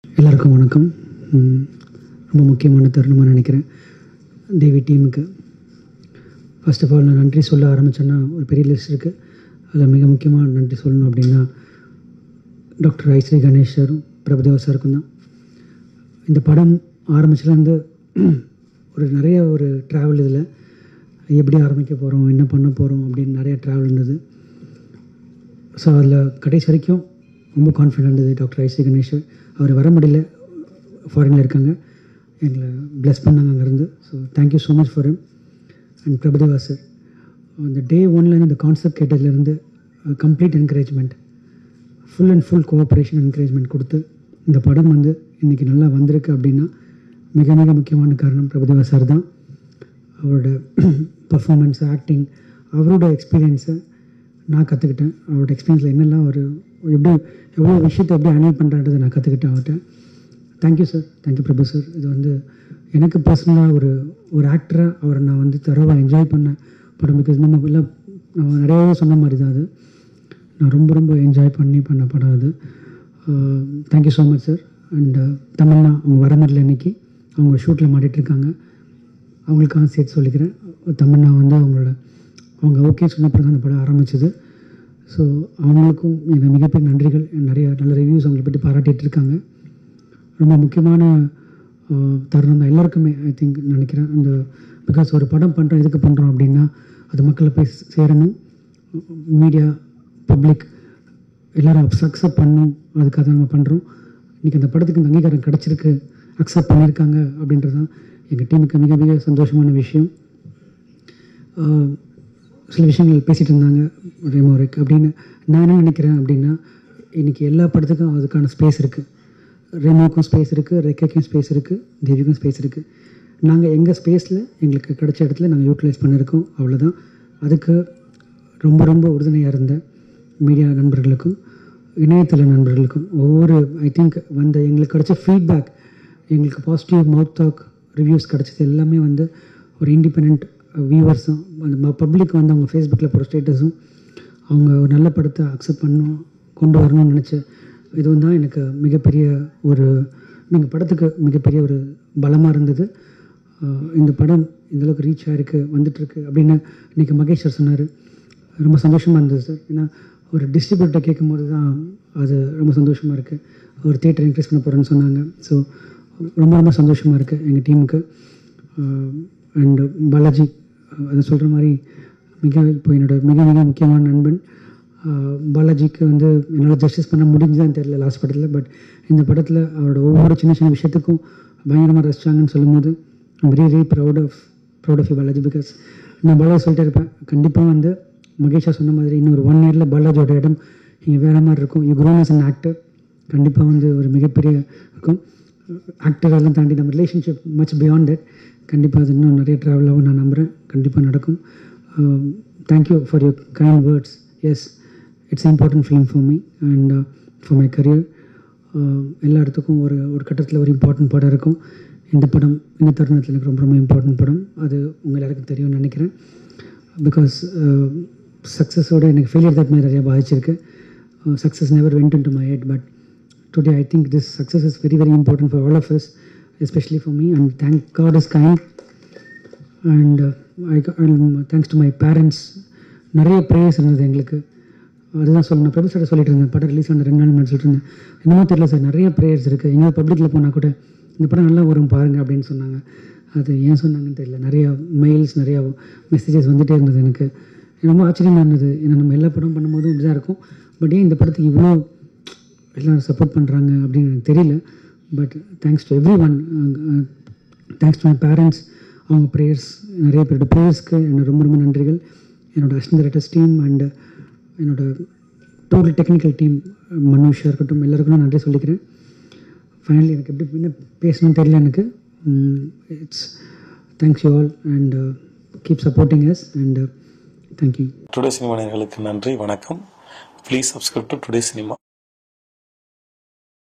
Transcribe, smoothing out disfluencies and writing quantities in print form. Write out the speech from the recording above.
எல்லாருக்கும் வணக்கம். ரொம்ப முக்கியமான தருணமாக நினைக்கிறேன் தேவி டீமுக்கு. ஃபர்ஸ்ட் ஆஃப் ஆல் நான் நன்றி சொல்ல ஆரம்பித்தேன்னா ஒரு பெரிய லிஸ்ட் இருக்குது. அதில் மிக முக்கியமாக நன்றி சொல்லணும் அப்படின்னா டாக்டர் ஐஸ்ரீ கணேஷ் சாரும் பிரபுதேவா சாருக்கும் தான். இந்த படம் ஆரம்பிச்சிலேருந்து நிறைய ட்ராவல், இதில் எப்படி ஆரம்பிக்க போகிறோம், என்ன பண்ண போகிறோம் அப்படின்னு நிறைய ட்ராவல் இருந்தது. ஸோ அதில் கடைசி வரைக்கும் ரொம்ப கான்ஃபிடென்ட் இருந்தது. டாக்டர் ஐஸ்ரீ கணேஷ் அவர் வர முடியல, ஃபாரினில் இருக்காங்க, எங்களை ப்ளஸ் பண்ணாங்க அங்கேருந்து. So thank you so much for him. And Prabhudeva sir, அந்த டே ஒன்லேருந்து இந்த கான்செப்ட் கேட்டதுலேருந்து complete encouragement, full and full cooperation encouragement கொடுத்து இந்த படம் இன்றைக்கி நல்லா வந்திருக்கு அப்படின்னா மிக மிக முக்கியமான காரணம் பிரபுதேவா சார் தான். அவரோட பர்ஃபார்மன்ஸ், ஆக்டிங், அவரோட எக்ஸ்பீரியன்ஸை நான் கற்றுக்கிட்டேன். அவரோட எக்ஸ்பீரியன்ஸில் என்னெல்லாம் எவ்வளோ விஷயத்தை எப்படி ஹேண்டில் பண்ணுறான்றதை நான் கற்றுக்கிட்டேன் அவர்கிட்ட. தேங்க்யூ சார், தேங்க்யூ பிரபு சார். இது எனக்கு பர்சனலாக ஒரு ஆக்டராக அவரை நான் தரவாக என்ஜாய் பண்ண படம். பிகாஸ் நம்ம நிறையவே சொன்ன மாதிரி தான் அது. நான் ரொம்ப ரொம்ப என்ஜாய் பண்ண படம் அது. Thank you so much sir. And Tamannaah அவங்க வர மாதிரில இன்றைக்கி அவங்க ஷூட்டில் மாட்டிகிட்ருக்காங்க. அவங்களுக்காக சேர்த்து சொல்லிக்கிறேன். தமன்னா அவங்க ஓகே சொன்னப்பறம் தான் அந்த படம் ஆரம்பிச்சது. ஸோ அவங்களுக்கும் எனக்கு மிகப்பெரிய நன்றிகள். நிறைய நல்ல ரிவ்யூஸ் அவங்களை பற்றி பாராட்டிகிட்டு இருக்காங்க. ரொம்ப முக்கியமான தருணம் தான் எல்லாருக்குமே ஐ திங்க் நினைக்கிறேன். பிகாஸ் ஒரு படம் பண்ணுறோம், எதுக்கு பண்ணுறோம் அப்படின்னா அது மக்களை போய் சேரணும், மீடியா பப்ளிக் எல்லோரும் அக்செப்ட் பண்ணணும், அதுக்காக நம்ம பண்ணுறோம். இன்றைக்கி அந்த படத்துக்கு இந்த அங்கீகாரம் கிடச்சிருக்கு, அக்செப்ட் பண்ணியிருக்காங்க அப்படின்றது தான் எங்கள் டீமுக்கு மிக மிக சந்தோஷமான விஷயம். சில விஷயங்கள் பேசிகிட்டு இருந்தாங்க ரெமோரிக் அப்படின்னு. நான் என்ன நினைக்கிறேன் அப்படின்னா இன்றைக்கி எல்லா படத்துக்கும் அதுக்கான ஸ்பேஸ் இருக்குது. ரெமோக்கும் ஸ்பேஸ் இருக்குது, ரெக்கைக்கும் ஸ்பேஸ் இருக்குது, தேவிக்கும் ஸ்பேஸ் இருக்குது. நாங்கள் எங்கள் ஸ்பேஸில் எங்களுக்கு கிடைச்ச இடத்துல நாங்கள் யூட்டிலைஸ் பண்ணியிருக்கோம், அவ்வளோதான். அதுக்கு ரொம்ப ரொம்ப உறுதுணையாக இருந்த மீடியா நண்பர்களுக்கும் இணையதள நண்பர்களுக்கும் ஐ திங்க் எங்களுக்கு கிடைச்ச ஃபீட்பேக், எங்களுக்கு பாசிட்டிவ் மவுத் டாக் ரிவ்யூஸ் கிடச்சது எல்லாமே ஒரு இண்டிபெண்ட் வியூவர்ஸும் அந்த பப்ளிக் அவங்க ஃபேஸ்புக்கில் போகிற ஸ்டேட்டஸும் அவங்க ஒரு நல்ல படத்தை அக்செப்ட் கொண்டு வரணும்னு நினச்ச இதுவும் தான் எனக்கு மிகப்பெரிய எங்கள் படத்துக்கு மிகப்பெரிய ஒரு பலமாக இருந்தது. இந்த படம் இந்தளவுக்கு ரீச் ஆகிருக்கு, வந்துட்டுருக்கு அப்படின்னு இன்றைக்கி மகேஷ் சார் சொன்னார். ரொம்ப சந்தோஷமாக இருந்தது சார். ஏன்னா ஒரு டிஸ்ட்ரிபியூட்டர் கேட்கும்போது தான் அது ரொம்ப சந்தோஷமாக இருக்குது. ஒரு தியேட்டர் இன்க்ரீஸ் பண்ண போகிறேன்னு சொன்னாங்க. ஸோ ரொம்ப ரொம்ப சந்தோஷமாக இருக்குது எங்கள் டீமுக்கு. அண்டு பாலாஜி அதை சொல்கிற மாதிரி இப்போ என்னோட மிக மிக முக்கியமான நண்பன் பாலாஜிக்கு என்னால் ஜஸ்டிஸ் பண்ண முடிஞ்சுதான் தெரியல லாஸ்ட் படத்தில். பட் இந்த படத்தில் அவரோட ஒவ்வொரு சின்ன சின்ன விஷயத்துக்கும் பயங்கரமாக ரசித்தாங்கன்னு சொல்லும்போது I'm really proud of you Balaji. Because நான் பாலாஜி சொல்லிட்டே இருப்பேன், கண்டிப்பாக மகேஷா சொன்ன மாதிரி இன்னும் ஒரு 1 இயரில் பாலாஜியோட இடம் இங்கே வேறு மாதிரி இருக்கும். You grown as an actor. கண்டிப்பாக ஒரு மிகப்பெரிய இருக்கும். ஆக்டரெல்லாம் தாண்டி நம்ம ரிலேஷன்ஷிப் மச் பியாண்ட் தட். கண்டிப்பாக அது இன்னும் நிறைய ட்ராவலாகவும் நான் நம்புகிறேன், கண்டிப்பாக நடக்கும். Thank you for your kind words. Yes, it's important film for me and for my career. எல்லா இடத்துக்கும் ஒரு கட்டத்தில் ஒரு இம்பார்ட்டன்ட் படம் இருக்கும். இந்த படம் இந்த தருணத்தில் எனக்கு ரொம்ப ரொம்ப இம்பார்ட்டன்ட் படம். அது உங்கள் எல்லாருக்கும் தெரியும்னு நினைக்கிறேன். பிகாஸ் சக்ஸஸோடு எனக்கு ஃபெயிலியர் தட் மாதிரி நிறையா பாதிச்சிருக்கு. Success never went in to my head, but today I think this success is very very important for all of us, especially for me, and thank God is kind. And thanks to my parents. நிறைய prayers இருந்தது எங்களுக்கு. அதுதான் சொல்லணும். பிரபு sir சொல்லிட்டு இருந்தேன், படம் release ஆன 2 நாள் முன்னாடி சொல்லிட்டு இருந்தேன், என்னமோ தெரியல சார், நிறைய ப்ரேயர்ஸ் இருக்குது. எங்கேயாவது பப்ளிக்கில் போனால் கூட இந்த படம் நல்லா வரும் பாருங்கள் அப்படின்னு சொன்னாங்க. அது ஏன் சொன்னாங்கன்னு தெரியல. நிறையா மெயில்ஸ், நிறையா மெசேஜஸ் வந்துகிட்டே இருந்தது. எனக்கு ரொம்ப ஆச்சரியமாக இருந்தது. ஏன்னா நம்ம எல்லா படம் பண்ணும்போதும் இப்படி தான் இருக்கும். பட் ஏன் இந்த படத்துக்கு இவ்வளோ எல்லோரும் சப்போர்ட் பண்ணுறாங்க அப்படின்னு எனக்கு தெரியல. But thanks to every one. Thanks to my parents. அவங்க ப்ரேயர்ஸ், நிறைய பேரோட ப்ரேயர்ஸ்க்கு எனக்கு ரொம்ப ரொம்ப நன்றிகள். என்னோடய அசிஸ்டன்ட் டைரக்டர்ஸ் டீம் அண்டு என்னோடய டோட்டல் டெக்னிக்கல் டீம், மனுஷா இருக்கட்டும், எல்லாருக்கும் நன்றி சொல்லிக்கிறேன். ஃபைனலி எனக்கு எப்படி என்ன பேசணும்னு தெரியல எனக்கு. It's thanks you all and keep supporting us and thank you. Today cinema நேயர்களுக்கு நன்றி, வணக்கம். Please subscribe to today cinema.